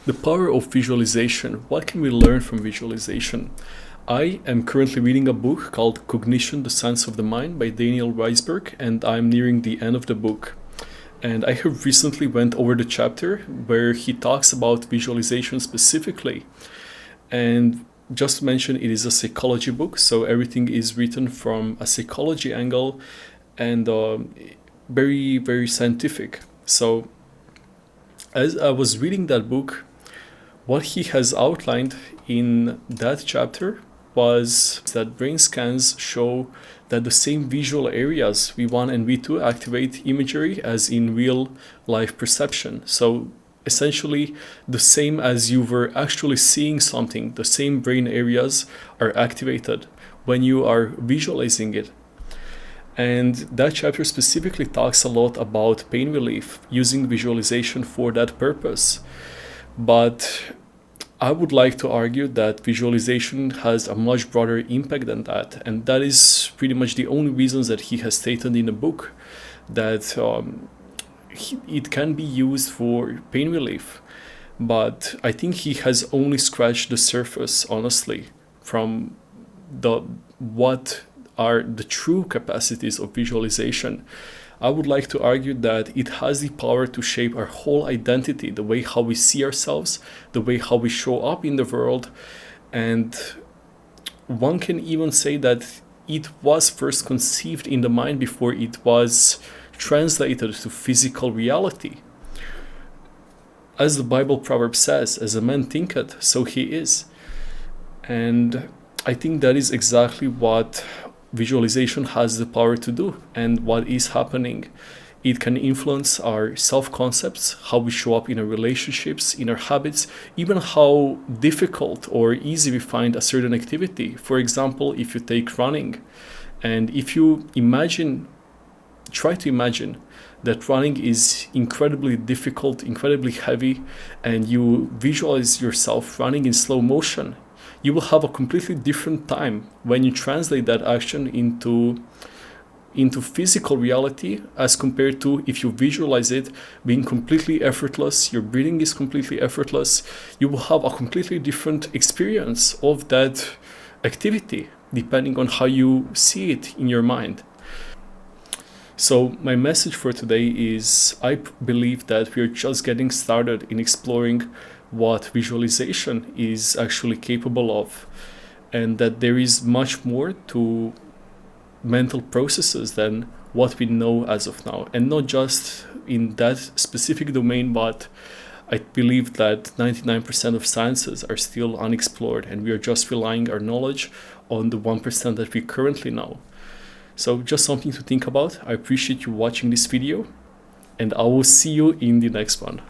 The power of visualization. What can we learn from visualization? I am currently reading a book called Cognition, the Science of the Mind by Daniel Weisberg, and I'm nearing the end of the book. And I have recently went over the chapter where he talks about visualization specifically. And just to mention, it is a psychology book, so everything is written from a psychology angle and very, very scientific. So as I was reading that book, what he has outlined in that chapter was that brain scans show that the same visual areas V1 and V2 activate imagery as in real life perception. So essentially the same as you were actually seeing something, the same brain areas are activated when you are visualizing it. And that chapter specifically talks a lot about pain relief, using visualization for that purpose. But I would like to argue that visualization has a much broader impact than that. And that is pretty much the only reasons that he has stated in the book, that it can be used for pain relief. But I think he has only scratched the surface, honestly, from what are the true capacities of visualization. I would like to argue that it has the power to shape our whole identity, the way how we see ourselves, the way how we show up in the world. And one can even say that it was first conceived in the mind before it was translated to physical reality. As the Bible proverb says, as a man thinketh, so he is. And I think that is exactly what visualization has the power to do, and what is happening. It can influence our self-concepts, how we show up in our relationships, in our habits, even how difficult or easy we find a certain activity. For example, if you take running, and if you try to imagine that running is incredibly difficult, incredibly heavy, and you visualize yourself running in slow motion, you will have a completely different time when you translate that action into physical reality, as compared to if you visualize it being completely effortless, your breathing is completely effortless. You will have a completely different experience of that activity, depending on how you see it in your mind. So my message for today is, I believe that we're just getting started in exploring what visualization is actually capable of, and that there is much more to mental processes than what we know as of now, and not just in that specific domain, but I believe that 99% of sciences are still unexplored, and we are just relying our knowledge on the 1% that we currently know. So just something to think about. I appreciate you watching this video, and I will see you in the next one.